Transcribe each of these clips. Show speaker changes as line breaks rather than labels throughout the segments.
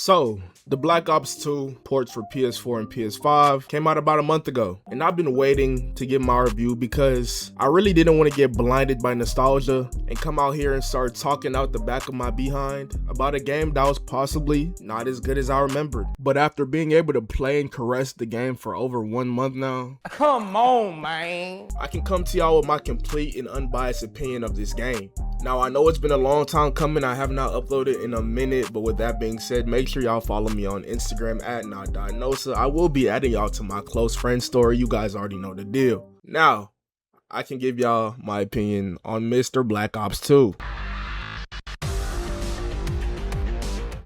So, the Black Ops 2 ports for PS4 and PS5 came out about a month ago, and I've been waiting to give my review because I really didn't want to get blinded by nostalgia and come out here and start talking out the back of my behind about a game that was possibly not as good as I remembered. But after being able to play and caress the game for over 1 month now,
come on, man,
I can come to y'all with my complete and unbiased opinion of this game. Now, I know it's been a long time coming. I have not uploaded in a minute, but with that being said, make sure y'all follow me on Instagram at not.nosa. I will be adding y'all to my close friend story. You guys already know the deal. Now, I can give y'all my opinion on Mr. Black Ops 2.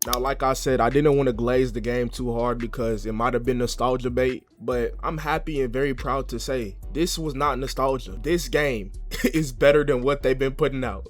Now, like I said, I didn't want to glaze the game too hard because it might have been nostalgia bait, but I'm happy and very proud to say this was not nostalgia. This game is better than what they've been putting out.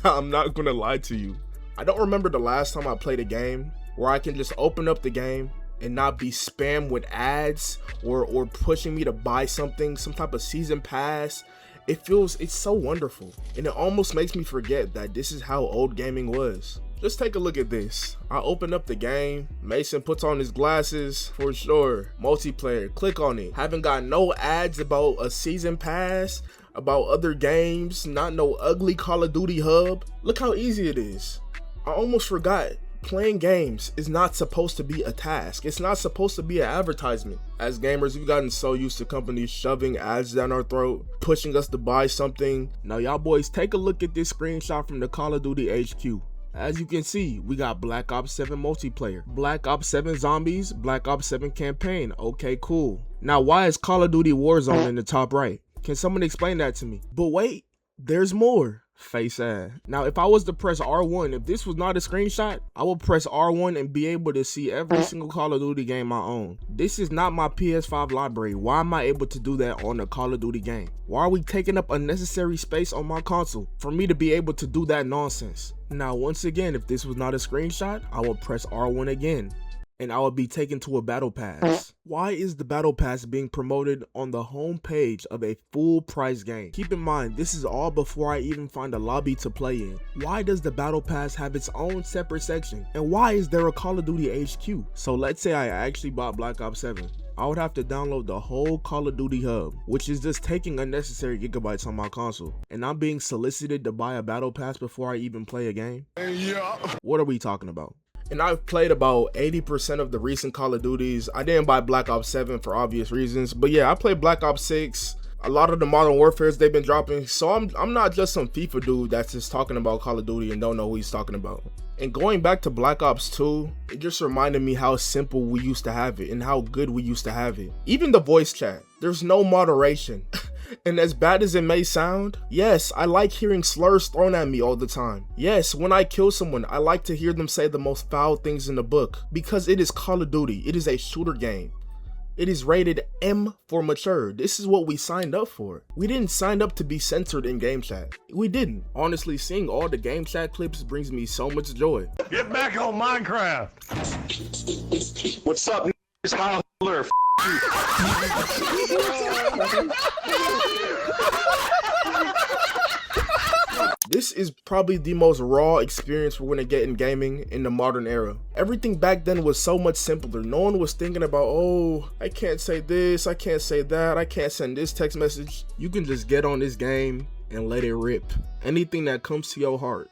I'm not gonna lie to you. I don't remember the last time I played a game where I can just open up the game and not be spammed with ads or pushing me to buy something, some type of season pass. It's so wonderful, and it almost makes me forget that this is how old gaming was. Just take a look at this. I open up the game, Mason puts on his glasses, for sure, multiplayer, click on it. Haven't got no ads about a season pass, about other games, not no ugly Call of Duty hub. Look how easy it is. I almost forgot. Playing games is not supposed to be a task. It's not supposed to be an advertisement. As gamers, we've gotten so used to companies shoving ads down our throat, pushing us to buy something. Now y'all boys, take a look at this screenshot from the Call of Duty HQ. As you can see, we got Black Ops 7 multiplayer, Black Ops 7 zombies, Black Ops 7 campaign. Okay, cool. Now why is Call of Duty Warzone in the top right? Can someone explain that to me? But wait, there's more. Face ass. Now, if I was to press R1, if this was not a screenshot, I would press R1 and be able to see every single Call of Duty game I own. This is not my PS5 library. Why am I able to do that on a Call of Duty game? Why are we taking up unnecessary space on my console for me to be able to do that nonsense? Now, once again, if this was not a screenshot, I would press R1 again, and I would be taken to a battle pass. Why is the battle pass being promoted on the home page of a full price game? Keep in mind, this is all before I even find a lobby to play in. Why does the battle pass have its own separate section? And why is there a Call of Duty HQ? So let's say I actually bought Black Ops 7. I would have to download the whole Call of Duty hub, which is just taking unnecessary gigabytes on my console. And I'm being solicited to buy a battle pass before I even play a game? Yeah. What are we talking about? And I've played about 80% of the recent Call of Duties. I didn't buy Black Ops 7 for obvious reasons, but yeah, I played Black Ops 6. A lot of the Modern Warfares they've been dropping, so I'm not just some FIFA dude that's just talking about Call of Duty and don't know who he's talking about. And going back to Black Ops 2, it just reminded me how simple we used to have it and how good we used to have it. Even the voice chat, there's no moderation. And as bad as it may sound, yes, I like hearing slurs thrown at me all the time. Yes, when I kill someone, I like to hear them say the most foul things in the book because it is Call of Duty. It is a shooter game. It is rated M for mature. This is what we signed up for. We didn't sign up to be censored in game chat. We didn't. Honestly, seeing all the game chat clips brings me so much joy.
Get back on Minecraft. What's up, n****s? Kyle Hiller,
This is probably the most raw experience we're gonna get in gaming in the modern era. Everything back then was so much simpler. No one was thinking about, oh, I can't say this, I can't say that, I can't send this text message. You can just get on this game and let it rip. Anything that comes to your heart,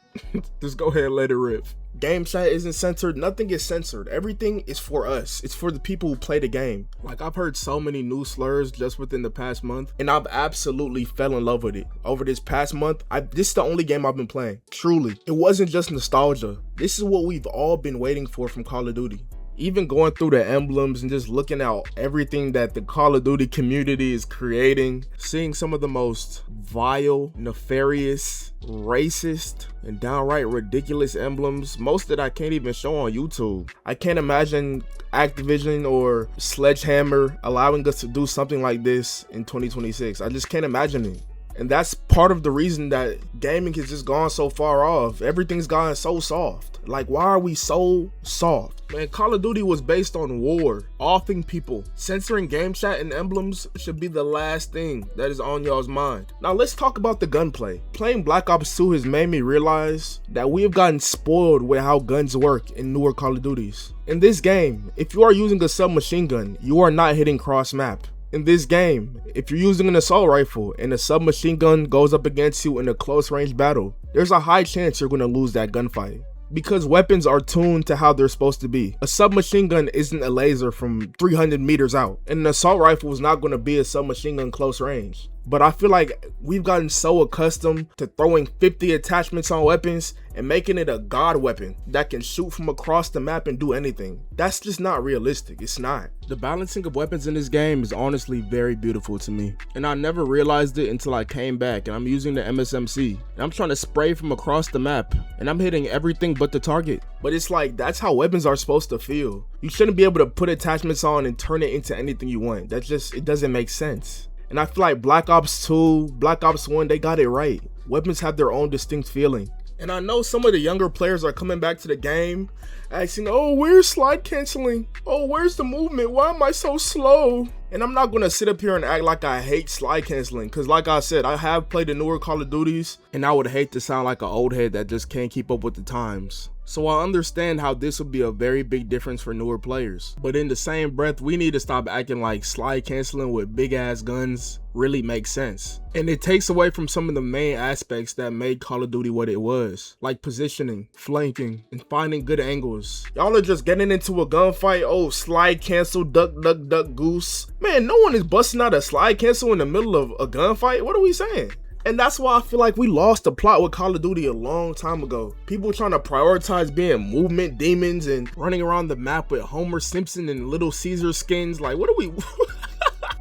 just go ahead and let it rip. Game chat isn't censored, nothing is censored. Everything is for us. It's for the people who play the game. Like, I've heard so many new slurs just within the past month, and I've absolutely fell in love with it. Over this past month, this is the only game I've been playing. Truly. It wasn't just nostalgia. This is what we've all been waiting for from Call of Duty. Even going through the emblems and just looking at everything that the Call of Duty community is creating, seeing some of the most vile, nefarious, racist, and downright ridiculous emblems, most that I can't even show on YouTube. I can't imagine Activision or Sledgehammer allowing us to do something like this in 2026. I just can't imagine it. And that's part of the reason that gaming has just gone so far off. Everything's gotten so soft. Like, why are we so soft? Man, Call of Duty was based on war, offing people. Censoring game chat and emblems should be the last thing that is on y'all's mind. Now let's talk about the gunplay. Playing Black Ops 2 has made me realize that we have gotten spoiled with how guns work in newer Call of Duties. In this game, if you are using a submachine gun, you are not hitting cross map. In this game, if you're using an assault rifle and a submachine gun goes up against you in a close range battle, there's a high chance you're going to lose that gunfight. Because weapons are tuned to how they're supposed to be. A submachine gun isn't a laser from 300 meters out, and an assault rifle is not going to be a submachine gun close range. But I feel like we've gotten so accustomed to throwing 50 attachments on weapons and making it a god weapon that can shoot from across the map and do anything. That's just not realistic. It's not. The balancing of weapons in this game is honestly very beautiful to me, and I never realized it until I came back and I'm using the MSMC and I'm trying to spray from across the map and I'm hitting everything but the target. But it's like, that's how weapons are supposed to feel. You shouldn't be able to put attachments on and turn it into anything you want. It doesn't make sense. And I feel like Black Ops 2, Black Ops 1, they got it right. Weapons have their own distinct feeling. And I know some of the younger players are coming back to the game asking, oh, where's slide canceling? Oh, where's the movement? Why am I so slow? And I'm not gonna sit up here and act like I hate slide canceling, because like I said, I have played the newer Call of Duties, and I would hate to sound like an old head that just can't keep up with the times. So I understand how this would be a very big difference for newer players. But in the same breath, we need to stop acting like slide canceling with big ass guns really makes sense. And it takes away from some of the main aspects that made Call of Duty what it was, like positioning, flanking, and finding good angles. Y'all are just getting into a gunfight, oh, slide cancel, duck, duck, duck, goose. Man, no one is busting out a slide cancel in the middle of a gunfight. What are we saying? And that's why I feel like we lost the plot with Call of Duty a long time ago. People trying to prioritize being movement demons and running around the map with Homer Simpson and Little Caesar skins. Like, what are we...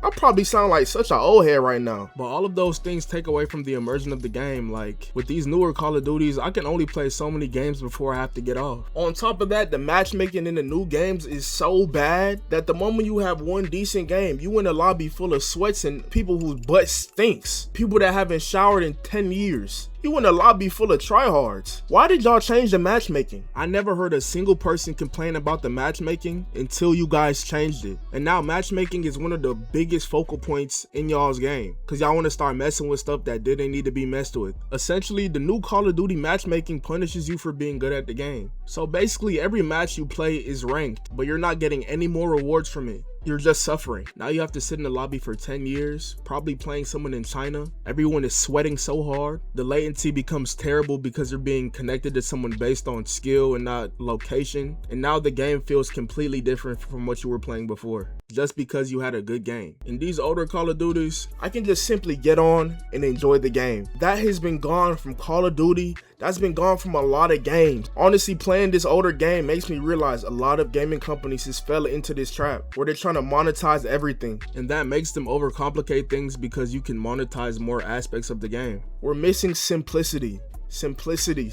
I probably sound like such an old head right now. But all of those things take away from the immersion of the game. Like, with these newer Call of Duties, I can only play so many games before I have to get off. On top of that, the matchmaking in the new games is so bad that the moment you have one decent game, you in a lobby full of sweats and people whose butt stinks. People that haven't showered in 10 years. You in a lobby full of tryhards. Why did y'all change the matchmaking? I never heard a single person complain about the matchmaking until you guys changed it. And now matchmaking is one of the biggest focal points in y'all's game, because y'all want to start messing with stuff that didn't need to be messed with. Essentially, the new Call of Duty matchmaking punishes you for being good at the game. So basically, every match you play is ranked, but you're not getting any more rewards from it. You're just suffering. Now you have to sit in the lobby for 10 years, probably playing someone in China. Everyone is sweating so hard. The latency becomes terrible because you're being connected to someone based on skill and not location. And now the game feels completely different from what you were playing before, just because you had a good game. In these older Call of Duties, I can just simply get on and enjoy the game. That has been gone from Call of Duty. That's been gone from a lot of games. Honestly, playing this older game makes me realize a lot of gaming companies just fell into this trap where they're trying to monetize everything. And that makes them overcomplicate things because you can monetize more aspects of the game. We're missing simplicity. Simplicity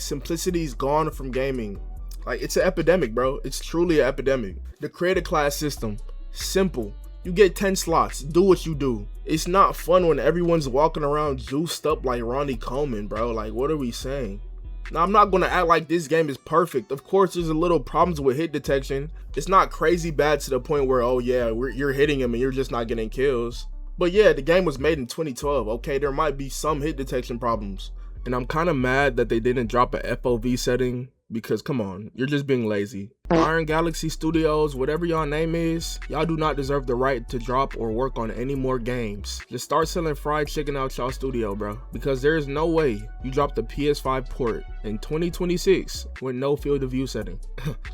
is gone from gaming. Like, it's an epidemic, bro. It's truly an epidemic. The creator class system, simple. You get 10 slots, do what you do. It's not fun when everyone's walking around juiced up like Ronnie Coleman, bro. Like, what are we saying? Now, I'm not going to act like this game is perfect. Of course, there's a little problems with hit detection. It's not crazy bad to the point where, oh yeah, you're hitting him and you're just not getting kills. But yeah, the game was made in 2012. Okay, there might be some hit detection problems. And I'm kind of mad that they didn't drop a FOV setting, because come on, you're just being lazy. Iron Galaxy Studios, whatever y'all name is, y'all do not deserve the right to drop or work on any more games. Just start selling fried chicken out y'all studio, bro. Because there is no way you drop the PS5 port in 2026 with no field of view setting.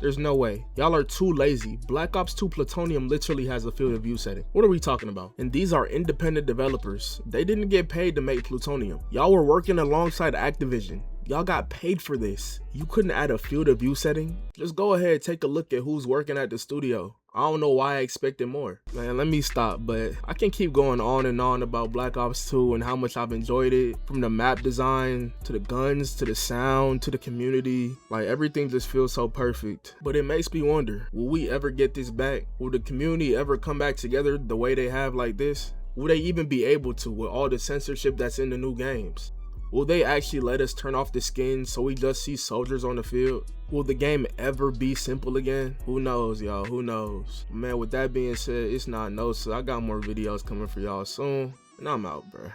There's no way. Y'all are too lazy. Black Ops 2 Plutonium literally has a field of view setting. What are we talking about? And these are independent developers. They didn't get paid to make Plutonium. Y'all were working alongside Activision. Y'all got paid for this. You couldn't add a field of view setting? Just go ahead, take a look at who's working at the studio. I don't know why I expected more. Man, let me stop, but I can keep going on and on about Black Ops 2 and how much I've enjoyed it. From the map design, to the guns, to the sound, to the community. Like, everything just feels so perfect. But it makes me wonder, will we ever get this back? Will the community ever come back together the way they have like this? Will they even be able to with all the censorship that's in the new games? Will they actually let us turn off the skins so we just see soldiers on the field? Will the game ever be simple again? Who knows, y'all? Who knows? Man, with that being said, it's not no, so I got more videos coming for y'all soon, and I'm out, bruh.